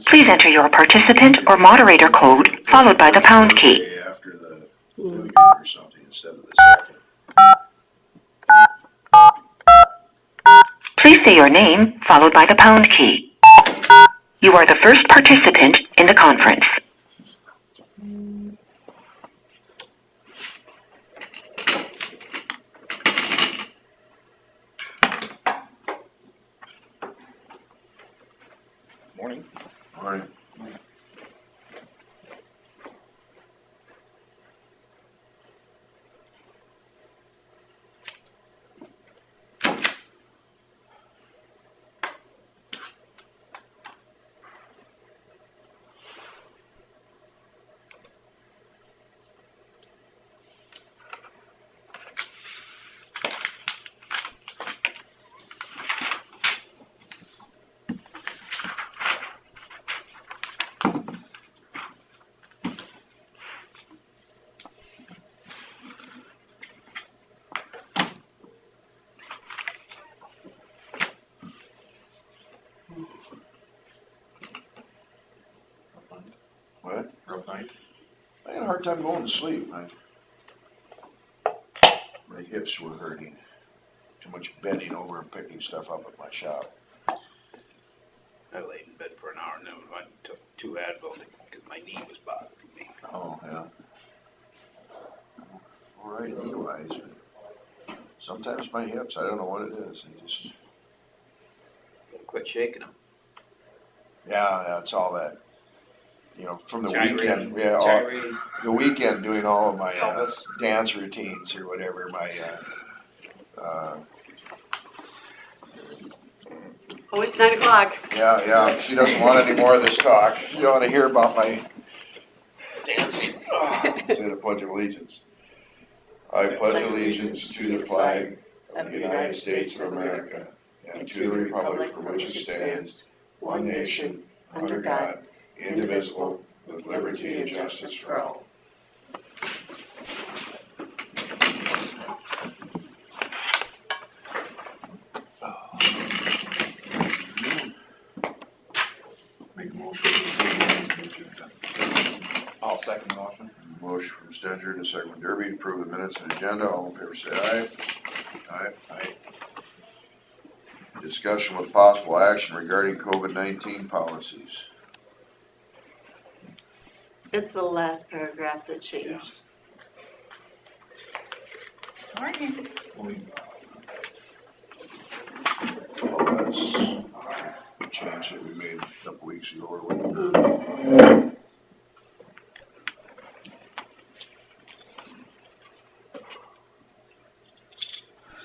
Please enter your participant or moderator code followed by the pound key. After the New Year or something instead of the second. Please say your name followed by the pound key. You are the first participant in the conference. Morning. Morning. What? Rough night. I had a hard time going to sleep. My hips were hurting. Too much bending over and picking stuff up at my shop. I laid in bed for an hour and then I took 2 Advil because my knee was bothering me. Oh, yeah. All right, knee-wise. Sometimes my hips, I don't know what it is. They just... Gotta quit shaking them. Yeah, it's all that. You know, from the Gyrating. weekend. Yeah, Gyrating. the weekend doing all of my Pelvis. dance routines or whatever. My Oh, it's 9 o'clock. yeah. She doesn't want any more of this talk. She don't want to hear about my Dancing. say the Pledge of Allegiance. I pledge allegiance to the flag of the United States of America and to the republic for which it stands, one nation, under God, indivisible, with liberty and justice for all. Make a motion. I'll second the motion. Motion from Stenger and a second from Derby to approve the minutes and agenda. All in favor say aye. Aye. Discussion with possible action regarding COVID-19 policies. It's the last paragraph that changed. Morning. Oh, that's a change that we made a couple weeks ago or whatever.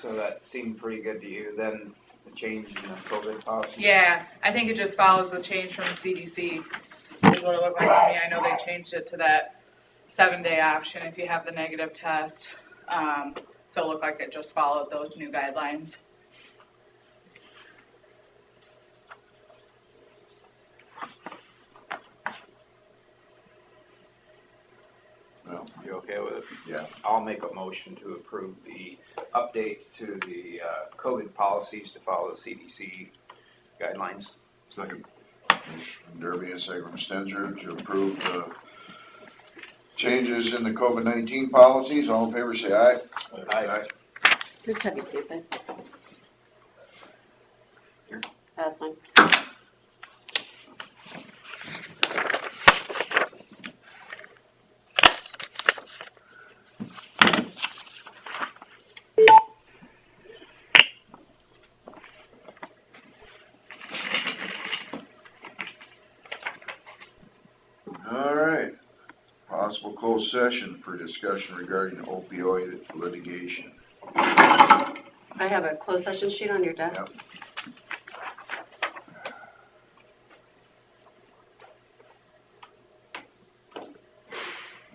So that seemed pretty good to you then, the change in the COVID policy? Yeah, I think it just follows the change from the CDC, is what it looked like to me. I know they changed it to that 7-day option if you have the negative test. So it looked like it just followed those new guidelines. Well, You okay with it? yeah. I'll make a motion to approve the updates to the COVID policies to follow the CDC guidelines. Second. Motion from Derby and a second from Stenger to approve the changes in the COVID-19 policies. All in favor say aye. Aye. Just have you state that. Here. That's fine. All right. Possible closed session for discussion regarding opioid litigation. I have a closed session sheet on your desk. Yep.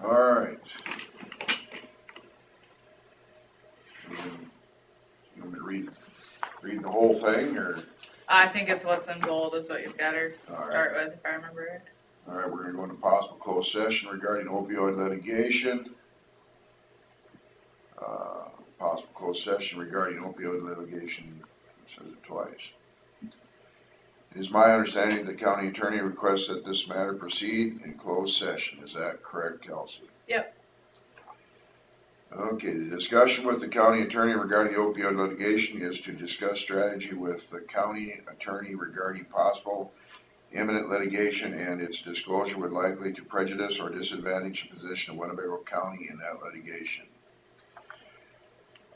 All right. You want me to read the whole thing, or? I think it's what's in bold is what you've got to All right. start with, if I remember right. All right, we're gonna go into possible closed session regarding opioid litigation. Possible closed session regarding opioid litigation, it says it twice. It is my understanding the county attorney requests that this matter proceed in closed session. Is that correct, Kelsey? Yep. Okay, the discussion with the county attorney regarding the opioid litigation is to discuss strategy with the county attorney regarding possible imminent litigation and its disclosure would likely to prejudice or disadvantage the position of Winnebago County in that litigation.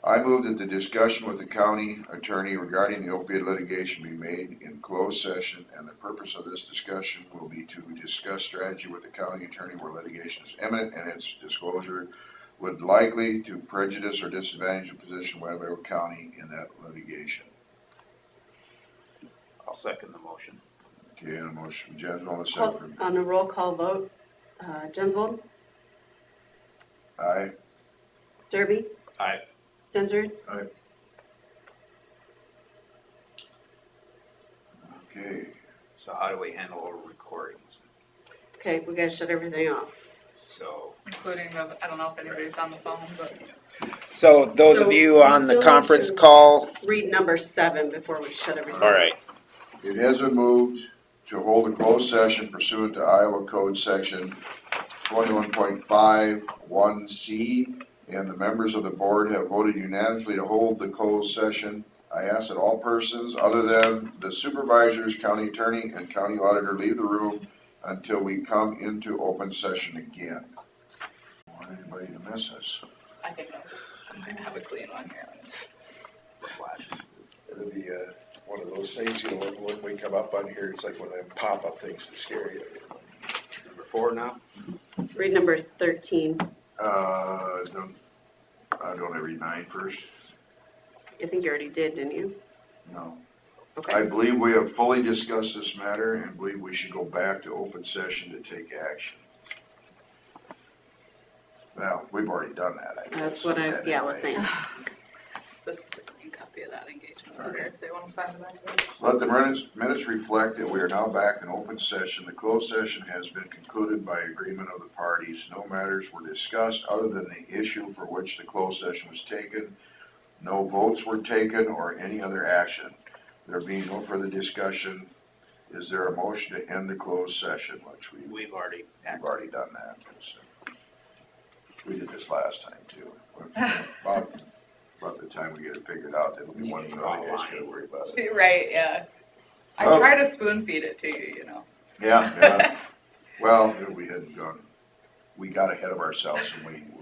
I move that the discussion with the county attorney regarding the opioid litigation be made in closed session, and the purpose of this discussion will be to discuss strategy with the county attorney where litigation is imminent and its disclosure would likely to prejudice or disadvantage the position of Winnebago County in that litigation. I'll second the motion. Okay, and a motion from Jensvold, a second from, On a roll call vote, Jensvold, aye? Derby. Aye. Stenzer. Okay, So how do we handle recordings? Okay, we gotta shut everything off. So, Including the, I don't know if anybody's on the phone, but so those So of you we on the still need conference to- call, Read number 7 before we shut everything off. all right. it has been moved to hold a closed session pursuant to Iowa Code Section 21.51C, and the members of the board have voted unanimously to hold the closed session. I ask that all persons other than the supervisors, county attorney, and county auditor leave the room until we come into open session again. I don't want anybody to miss us. I think I might have a clean one here. It'll be one of those things, you know, when we come up on here, it's like one of them pop-up things that scare you. Number 4 now? Read number 13. Don't I read 9 first? I think you already did, didn't you? No. I Okay. believe we have fully discussed this matter and believe we should go back to open session to take action. Well, we've already done that, I guess. That's what I was saying. This is a clean copy of that engagement order, if they want to sign it back there. Let the minutes reflect that we are now back in open session. The closed session has been concluded by agreement of the parties. No matters were discussed other than the issue for which the closed session was taken. No votes were taken or any other action. There being no further discussion, is there a motion to end the closed session, which We've already we've already done that. We did this last time too. About the time we get it figured out, that'll be one of you other guys gotta worry about it. Right, yeah. I Oh. try to spoon feed it to you, you know. Yeah. Well, we hadn't gone, we got ahead of ourselves and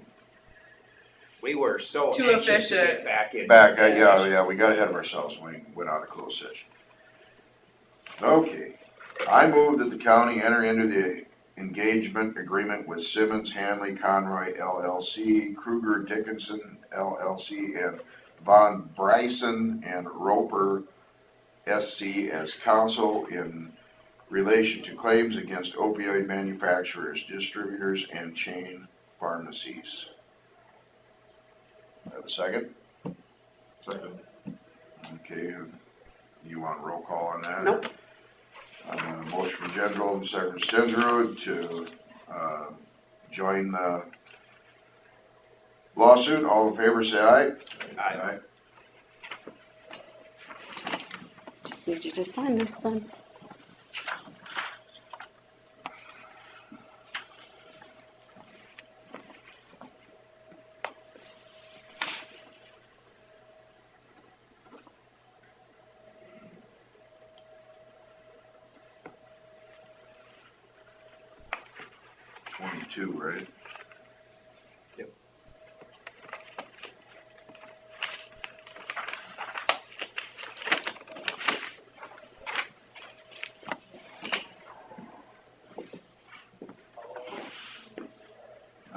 We were so Too anxious to efficient. get back in. we got ahead of ourselves when we went out of closed session. Okay, I move that the county enter into the engagement agreement with Simmons, Hanley, Conroy LLC, Kruger Dickinson LLC, and Von Bryson and Roper SC as counsel in relation to claims against opioid manufacturers, distributors, and chain pharmacies. Have a second? Second. Okay, you want a roll call on that? Nope. Motion from Jensvold and second from Stenzer to, join the lawsuit. All in favor, say aye. Aye. Just need you to sign this then. Two, right? Yep.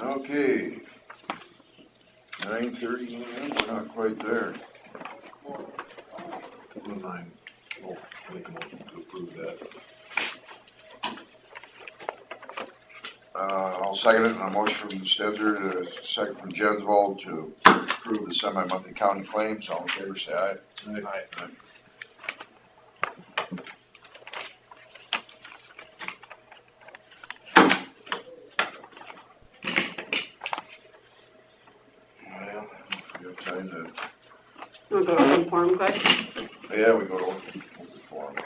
Okay. 9:30 a.m., we're not quite there. Wouldn't mind, we'll make a motion to approve that. I'll second it, and a motion from Stenzer, to second from Jensvold to approve the semi-monthly county claims. All in favor, say aye. Aye. Well, we have time to, You want to go to open forum quick? yeah, we go to open forum.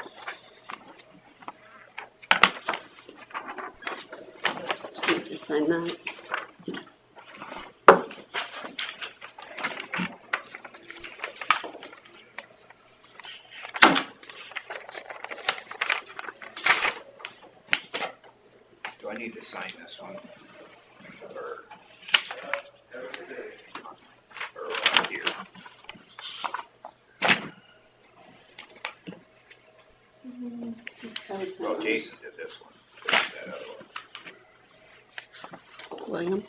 sign that. Do I need to sign this one? Or here? Just have it Well, sign Jason did this one. Where's that other one? it. William.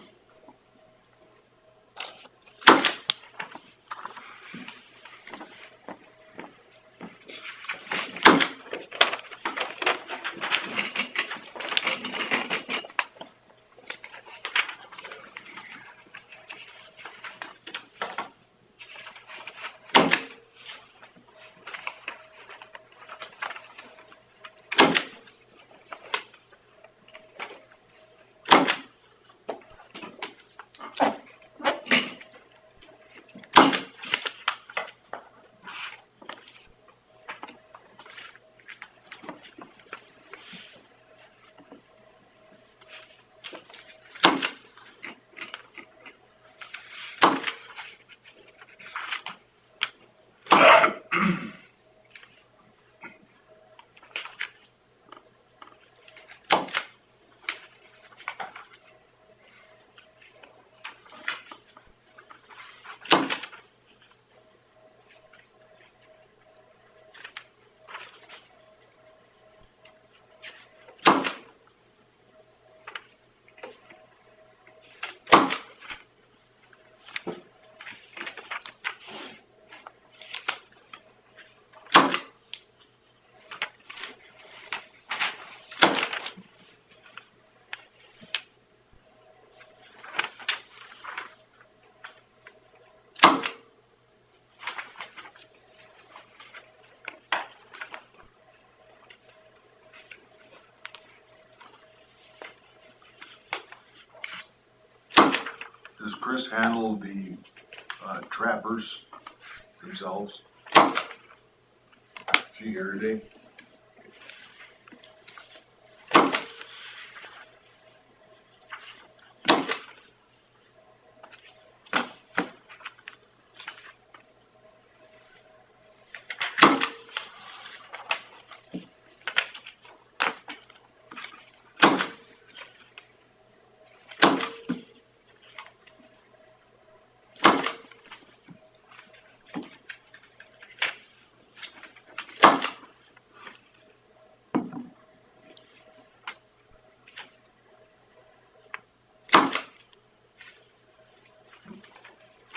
Does Chris handle the trappers themselves? She here today?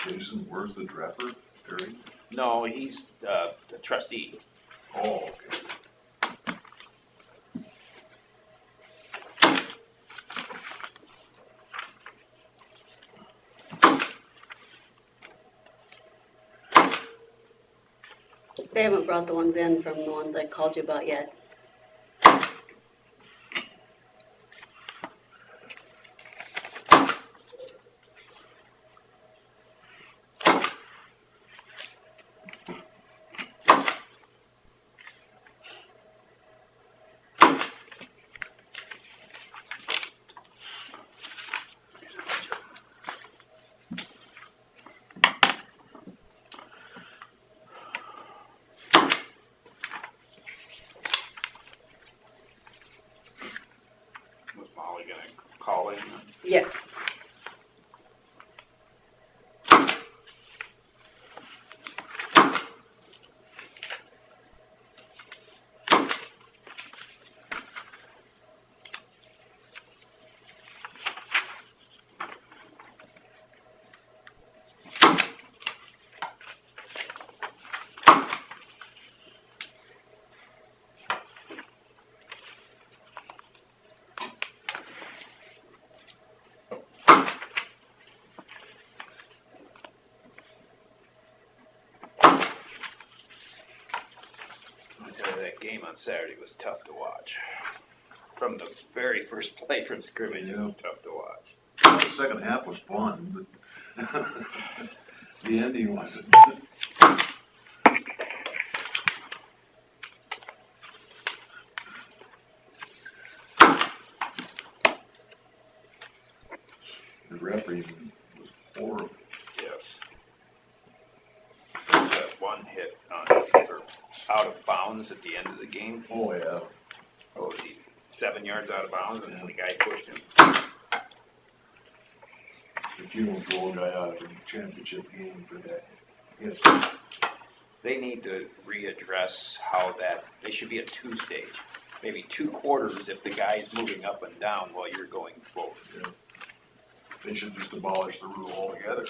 Jason, where's the trapper, Terry? No, he's the trustee. Oh, okay. They haven't brought the ones in from the ones I called you about yet. Was Molly gonna call him? Yes. I tell you, that game on Saturday was tough to watch. From the very first play from scrimmage, it was tough to watch. The second half was fun, but the ending wasn't. out of bounds at the end of the game. Oh, yeah. Oh, was he 7 yards out of bounds and the guy pushed him? If you don't throw a guy out of the championship game for that, yes. They need to readdress how they should be a two-stage, maybe 2 quarters if the guy's moving up and down while you're going forward. Yeah. They should just abolish the rule altogether.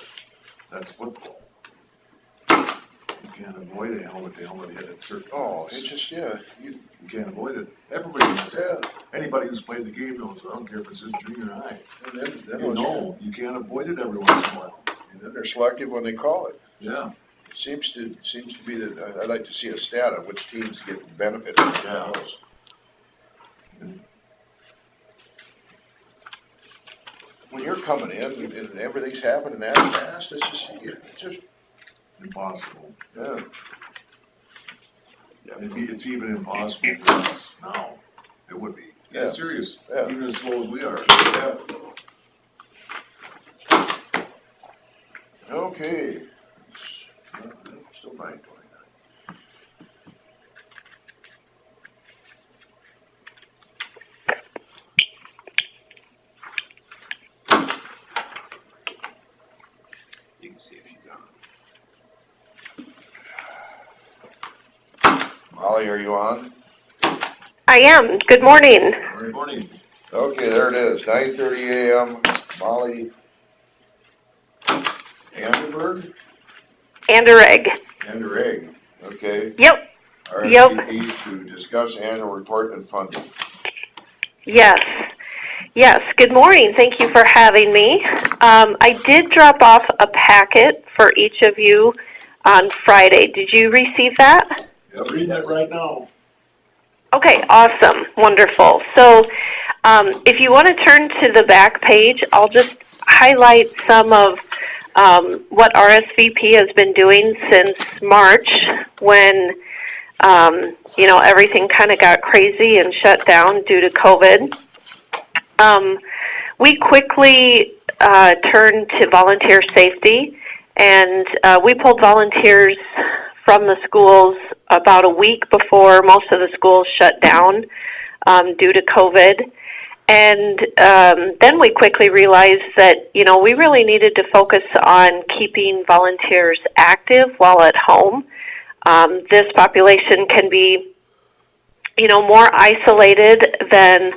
That's football. You can't avoid a helmet to helmet hit at certain Oh, points. it's just, yeah, You can't avoid it. Everybody knows yeah. that. Anybody who's played the game knows. I don't care if it's in junior high. And then You know, you can't avoid it every once in a while. And then they're selective when they call it. Yeah. It seems to be that, I'd like to see a stat on which teams get benefit from the Yeah. calls. When you're coming in and everything's happening that fast, it's just, Impossible. yeah. It's even impossible for us now. It would be. Yeah. It's serious. Yeah. Even as slow as we are. Yeah. Okay. Still 9:29. You can see if she's on. Molly, are you on? I am. Good morning. Good morning. Okay, there it is, 9:30 a.m., Molly Anderberg? Anderegg. Anderegg, okay. Yep. RSVP to discuss annual report and funding. Yes. Yes. Good morning. Thank you for having me. I did drop off a packet for each of you on Friday. Did you receive that? Yeah, reading it right now. Okay, awesome, wonderful. So if you want to turn to the back page, I'll just highlight some of what RSVP has been doing since March when, everything kind of got crazy and shut down due to COVID. We quickly turned to volunteer safety, and we pulled volunteers from the schools about a week before most of the schools shut down due to COVID. And then we quickly realized that, we really needed to focus on keeping volunteers active while at home. This population can be, more isolated than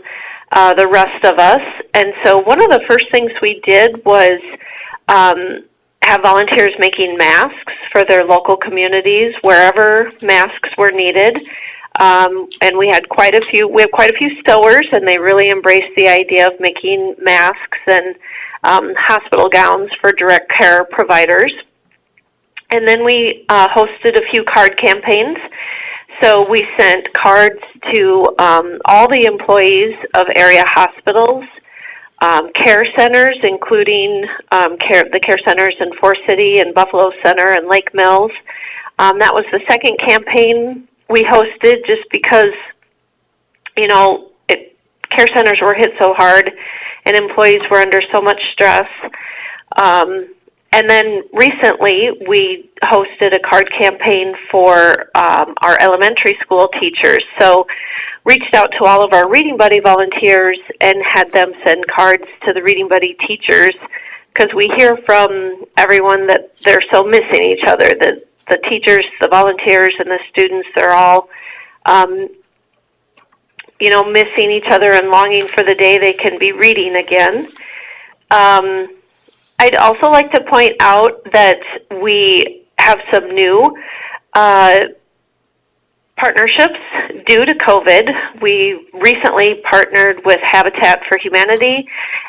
the rest of us. And so one of the first things we did was have volunteers making masks for their local communities wherever masks were needed. And we have quite a few stowers, and they really embraced the idea of making masks and hospital gowns for direct care providers. And then we hosted a few card campaigns. So we sent cards to all the employees of area hospitals, care centers, including the care centers in Forest City and Buffalo Center and Lake Mills. That was the second campaign we hosted just because, care centers were hit so hard and employees were under so much stress. And then recently we hosted a card campaign for our elementary school teachers. So reached out to all of our Reading Buddy volunteers and had them send cards to the Reading Buddy teachers because we hear from everyone that they're so missing each other, that the teachers, the volunteers, and the students, they're all, missing each other and longing for the day they can be reading again. I'd also like to point out that we have some new partnerships due to COVID. We recently partnered with Habitat for Humanity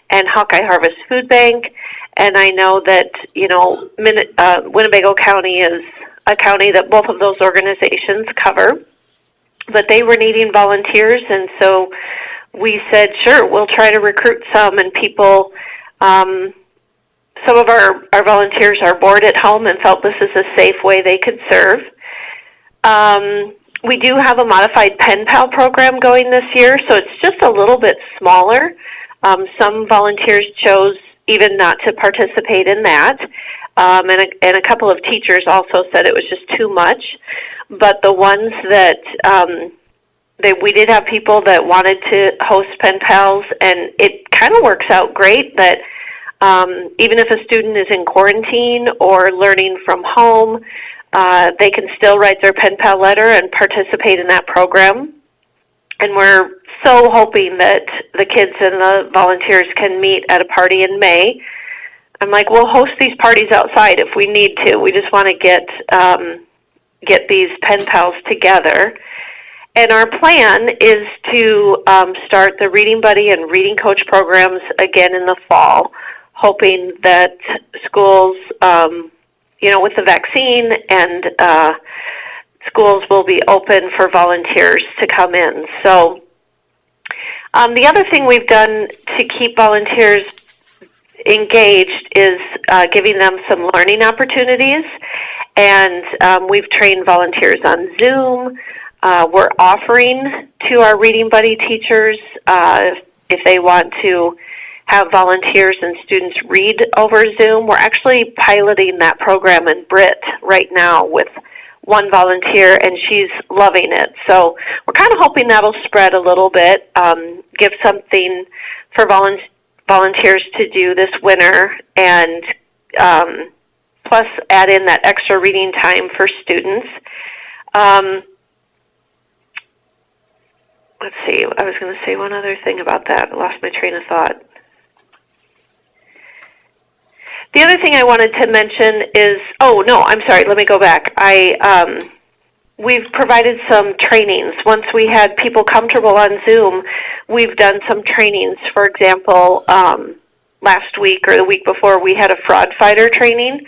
and Hawkeye Harvest Food Bank, and I know that, Winnebago County is a county that both of those organizations cover, but they were needing volunteers, and so we said, sure, we'll try to recruit some, and people, some of our volunteers are bored at home and felt this is a safe way they could serve. We do have a modified pen pal program going this year, so it's just a little bit smaller. Some volunteers chose even not to participate in that, and a couple of teachers also said it was just too much. but the ones that we did have people that wanted to host pen pals, and it kind of works out great that even if a student is in quarantine or learning from home, they can still write their pen pal letter and participate in that program. And we're so hoping that the kids and the volunteers can meet at a party in May. I'm like, we'll host these parties outside if we need to. We just want to get these pen pals together. And our plan is to start the Reading Buddy and Reading Coach programs again in the fall, hoping that schools, with the vaccine and schools will be open for volunteers to come in. So the other thing we've done to keep volunteers engaged is giving them some learning opportunities. And we've trained volunteers on Zoom. We're offering to our Reading Buddy teachers, if they want to have volunteers and students read over Zoom. We're actually piloting that program in Britt right now with one volunteer, and she's loving it. So we're kind of hoping that'll spread a little bit, give something for volunteers to do this winter, and plus add in that extra reading time for students. Let's see, I was going to say one other thing about that. I lost my train of thought. The other thing I wanted to mention is, let me go back. We've provided some trainings. Once we had people comfortable on Zoom, we've done some trainings. For example, last week or the week before, we had a fraud fighter training.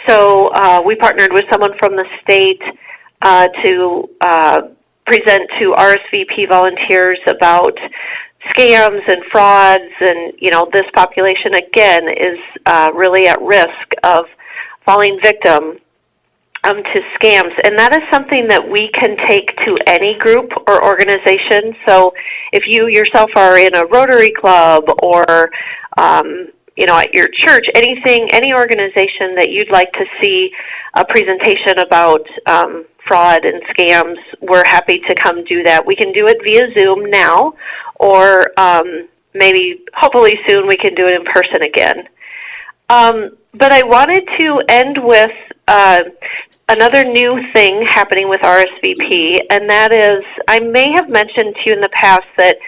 So we partnered with someone from the state to present to RSVP volunteers about scams and frauds, and this population again is really at risk of falling victim to scams, and that is something that we can take to any group or organization. So if you yourself are in a Rotary Club or at your church, any organization that you'd like to see a presentation about fraud and scams, we're happy to come do that. We can do it via Zoom now, or maybe, hopefully soon, we can do it in person again. But I wanted to end with another new thing happening with RSVP, and that is, I may have mentioned to you in the past that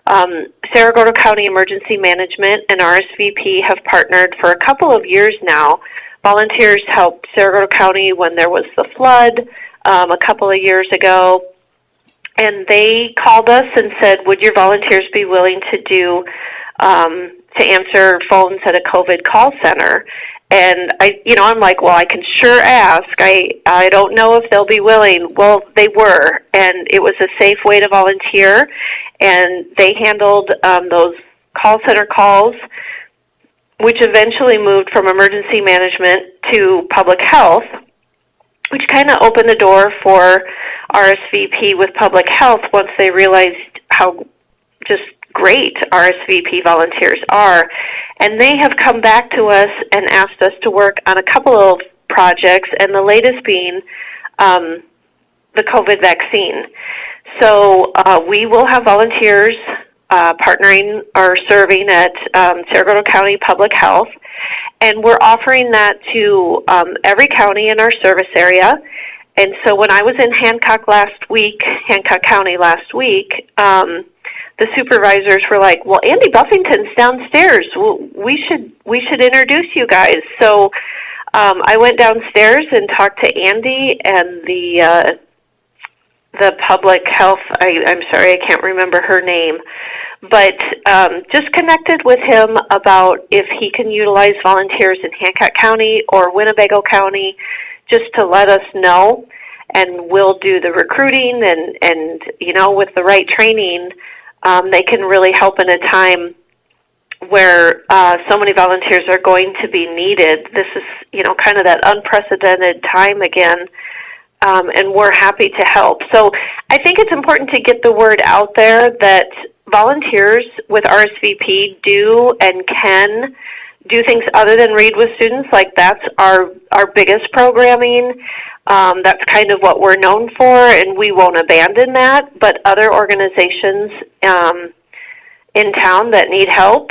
Sarasota County Emergency Management and RSVP have partnered for a couple of years now. Volunteers helped Sarasota County when there was the flood a couple of years ago, and they called us and said, would your volunteers be willing to answer phones at a COVID call center? And I'm like, well, I can sure ask. I don't know if they'll be willing. Well, they were, and it was a safe way to volunteer, and they handled those call center calls, which eventually moved from emergency management to public health, which kind of opened the door for RSVP with public health once they realized how just great RSVP volunteers are. And they have come back to us and asked us to work on a couple of projects, and the latest being the COVID vaccine. So we will have volunteers partnering or serving at Sarasota County Public Health, and we're offering that to every county in our service area. And so when I was in Hancock County last week, the supervisors were like, well, Andy Buffington's downstairs. We should introduce you guys. So I went downstairs and talked to Andy and the public health, I'm sorry, I can't remember her name, but just connected with him about if he can utilize volunteers in Hancock County or Winnebago County, just to let us know, and we'll do the recruiting, and with the right training, they can really help in a time where so many volunteers are going to be needed. This is, kind of that unprecedented time again, and we're happy to help. So I think it's important to get the word out there that volunteers with RSVP do and can do things other than read with students. Like, that's our biggest programming. That's kind of what we're known for, and we won't abandon that. But other organizations in town that need help,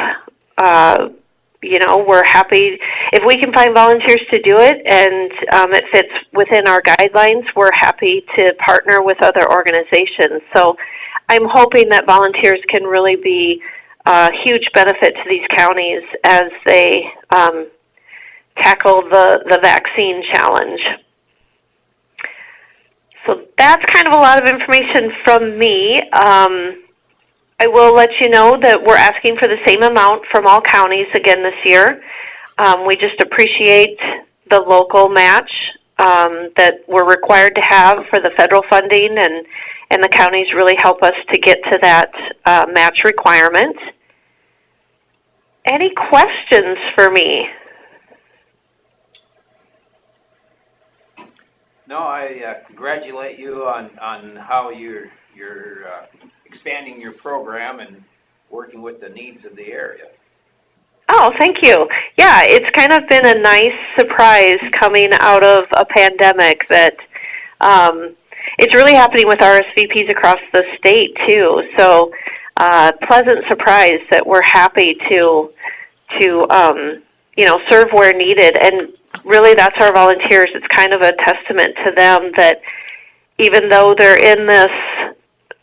we're happy if we can find volunteers to do it, and it fits within our guidelines. We're happy to partner with other organizations. So I'm hoping that volunteers can really be a huge benefit to these counties as they tackle the vaccine challenge. So that's kind of a lot of information from me. I will let you know that we're asking for the same amount from all counties again this year. We just appreciate the local match that we're required to have for the federal funding, and the counties really help us to get to that match requirement. Any questions for me? No, I congratulate you on how you're expanding your program and working with the needs of the area. Oh, thank you. Yeah, it's kind of been a nice surprise coming out of a pandemic that it's really happening with RSVPs across the state too. So pleasant surprise that we're happy to serve where needed. And really that's our volunteers. It's kind of a testament to them that even though they're in this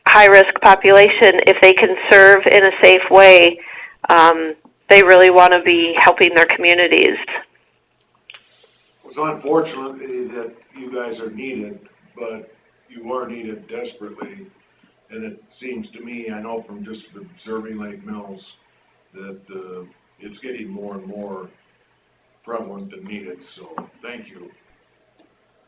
high-risk population, if they can serve in a safe way, they really want to be helping their communities. It's unfortunately that you guys are needed, but you are needed desperately. And it seems to me, I know from just observing Lake Mills, that it's getting more and more prevalent and needed, so thank you.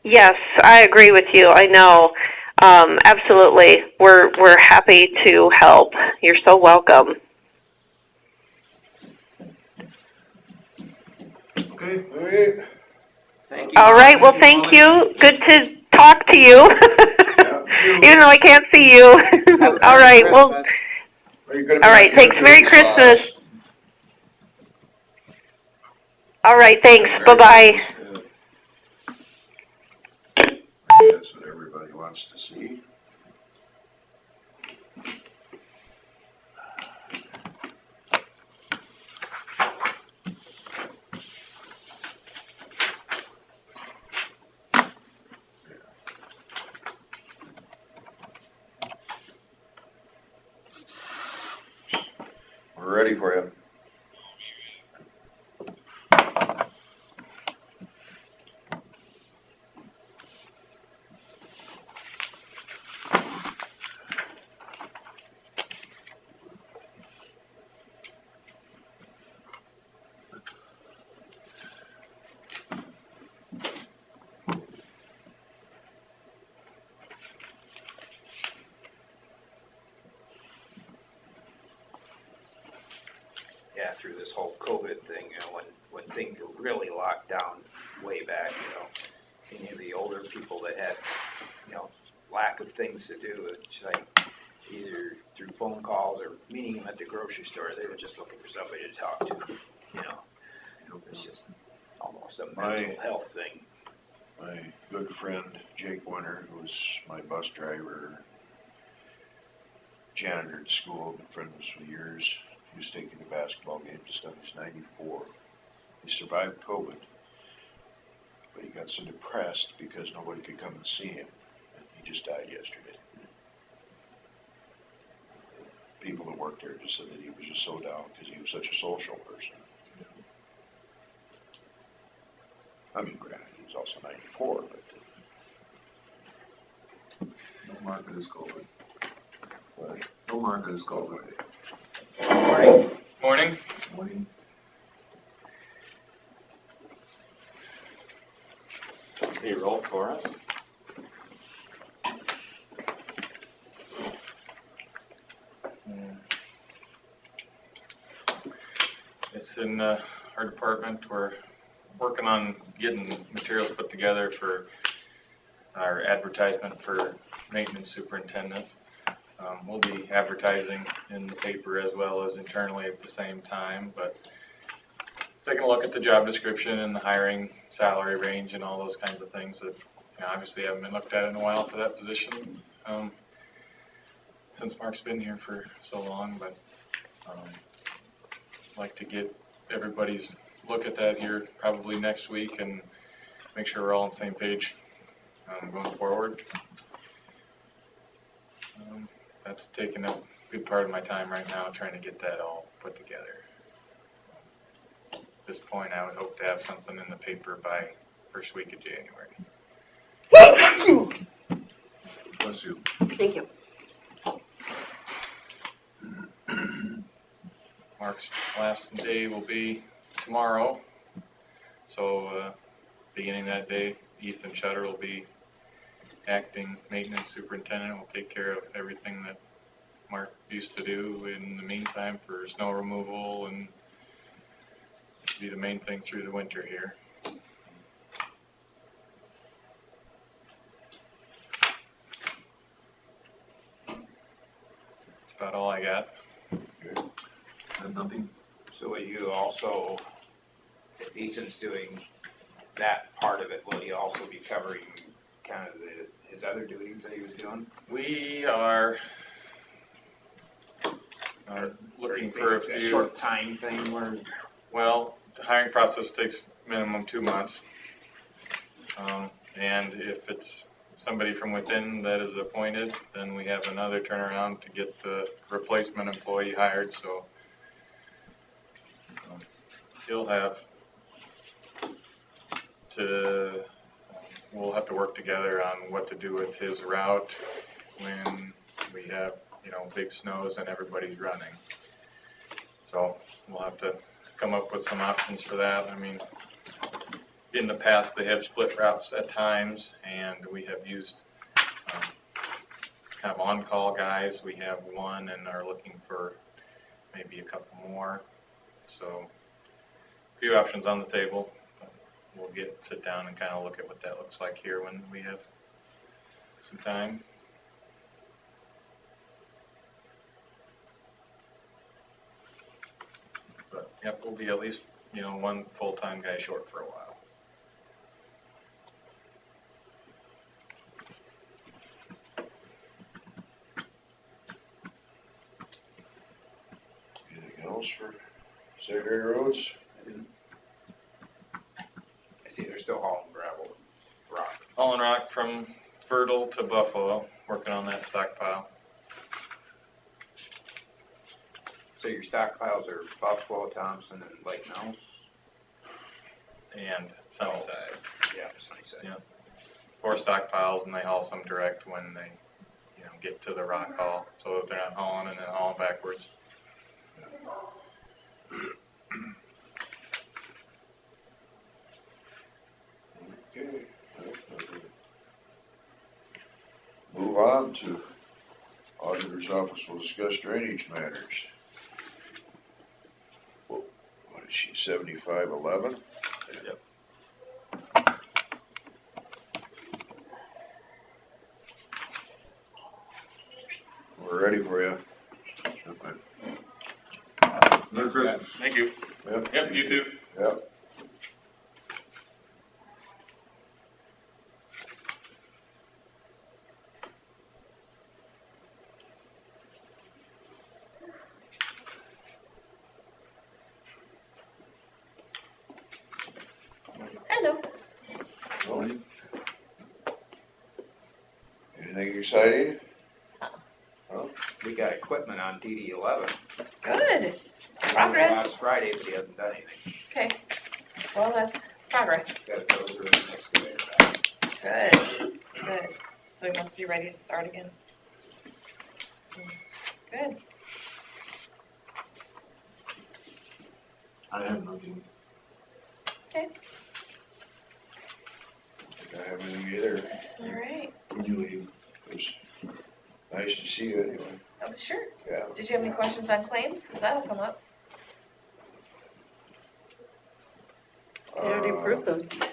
Yes, I agree with you. I know. Absolutely. We're happy to help. You're so welcome. Okay. Okay. Thank you. All right. Well, thank you. Good to talk to you. Even though I can't see you. All right. Well, all right. Thanks. Merry Christmas. All right. Thanks. Bye-bye. That's what everybody wants to see. We're ready for you. Yeah, through this whole COVID thing, when things were really locked down way back, any of the older people that had, lack of things to do, it's like either through phone calls or meeting them at the grocery store, they were just looking for somebody to talk to, It's just almost a mental health thing. My good friend Jake Winter, who was my bus driver, janitor at school, been friends for years. He was taking the basketball games and stuff. He's 94. He survived COVID, but he got so depressed because nobody could come and see him. And he just died yesterday. People that worked there just said that he was just so down because he was such a social person. I mean, granted, he was also 94, but... No market is COVID. But No market is COVID. Morning. Morning. Morning. Can you roll for us? It's in our department. We're working on getting materials put together for our advertisement for maintenance superintendent. We'll be advertising in the paper as well as internally at the same time, but taking a look at the job description and the hiring salary range and all those kinds of things that obviously haven't been looked at in a while for that position, since Mark's been here for so long, but, I'd like to get everybody's look at that here probably next week and make sure we're all on the same page, going forward. That's taking a good part of my time right now, trying to get that all put together. At this point, I would hope to have something in the paper by first week of January. Bless you. Thank you. Mark's last day will be tomorrow, so beginning that day, Ethan Shutter will be acting maintenance superintendent. Will take care of everything that Mark used to do in the meantime for snow removal and be the main thing through the winter here. That's about all I got. And nothing, So will you also, if Ethan's doing that part of it, will he also be covering kind of his other duties that he was doing? We are looking for a It's few. short time thing where, Well, the hiring process takes minimum 2 months. And if it's somebody from within that is appointed, then we have another turnaround to get the replacement employee hired, so he'll have to, we'll have to work together on what to do with his route when we have, big snows and everybody's running. So we'll have to come up with some options for that. I mean, in the past, they have split routes at times, and we have used kind of on-call guys. We have one and are looking for maybe a couple more. So a few options on the table. We'll sit down and kind of look at what that looks like here when we have some time. But, yep, we'll be at least, one full-time guy short for a while. Anything else for secondary roads? I see they're still hauling gravel, rock. Hauling rock from Fertile to Buffalo, working on that stockpile. So your stockpiles are Buffalo, Thompson, and Lake Mills? And Sunnyside. Yeah, Sunnyside. Yeah. 4 stockpiles, and they haul some direct when they, get to the rock haul, so that they're not hauling and then hauling backwards. Okay. Move on to auditor's office will discuss drainage matters. What is she, 7511? Yep. We're ready for you. Merry Christmas. Thank you. Yep, you too. Yep. Hello. Well, anything exciting? We got equipment on DD 11. Good. Progress. Last Friday, but he hasn't done anything. Okay. Well, that's progress. Got a dozer and an excavator back. Good. Good. So we must be ready to start again. Good. I have nothing. Okay. I don't think I have anything either. All right. When you leave. It was nice to see you anyway. Oh, sure. Yeah. Did you have any questions on claims? Because that'll come up. They already approved those. Oh,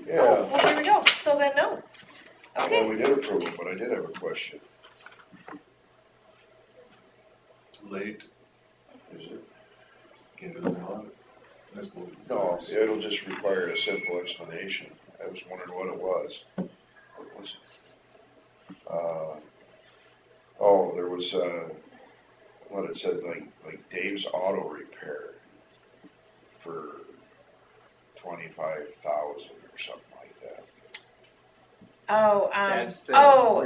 Yeah. well, there we go. So then, no. Well, Okay. we did approve it, but I did have a question. Late, Is it? can't do it now. Let's go. No, it'll just require a simple explanation. I was wondering what it was. There was, what it said, like Dave's Auto Repair for 25,000 or something like that. Oh, That's the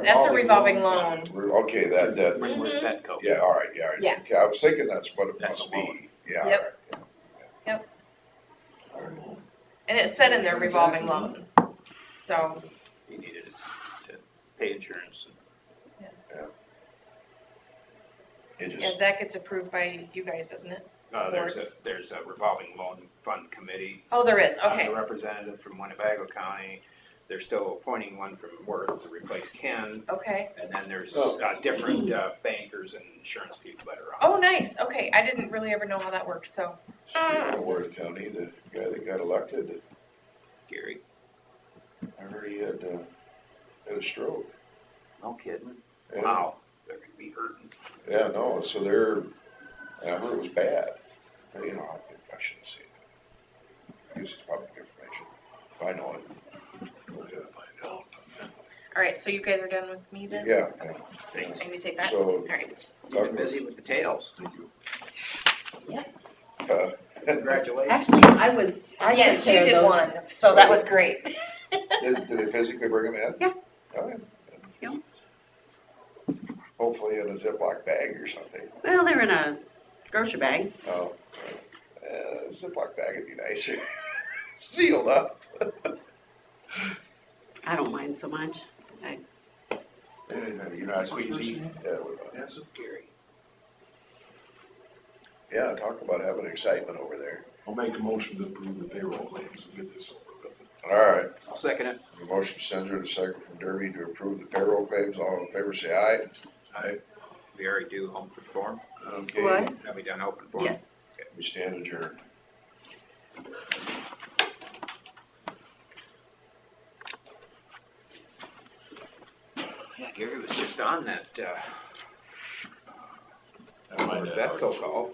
that's a revolving revolving loan. loan. Okay, that, With Petco. yeah, all right, yeah, all right. Yeah. Okay, I was thinking that's what it That's must a loan. be, yeah. all Yep. right. Yep. All right. And it said in their revolving loan. So, You needed it to pay insurance. It yeah, just, that gets approved by you guys, doesn't it? There's a revolving loan fund committee. Oh, there is, I'm okay. the representative from Winnebago County. They're still appointing one from Worth to replace Ken. Okay. And then there's Oh. different bankers and insurance people that are on. Oh, nice, okay. I didn't really ever know how that works, so. speaking of Worth County, the guy that got elected, Gary, I heard he had a stroke. no kidding. Yeah. Wow, they're gonna be hurting. Yeah, no, so and I heard it was bad. You know, I shouldn't say that. Use public information. If I know it, we'll gotta find out. All right, so you guys are done with me then? Yeah, Thanks. I need to take that? So- All right. You've been busy with the tails. uh, Congratulations. Actually, I Yes, took you care of did those. one, so that was great. did they physically bring him in? Yeah. Oh, Yeah. Hopefully in a Ziploc bag or something. Well, they're in a grocery bag. Oh, Ziploc bag would be nice. Sealed up. I don't mind so much. You're not squeezy. That's Gary. Yeah, talk about having excitement over there. I'll make a motion to approve the payroll claims and get this over with. All right. I'll second it. A motion Sender and a second from Derby to approve the payroll claims. All in favor, say aye. We already do open forum. Okay. What? Have we done open forum? Yes. We stand adjourned. Yeah, Gary was just on that, Never mind that. Petco call.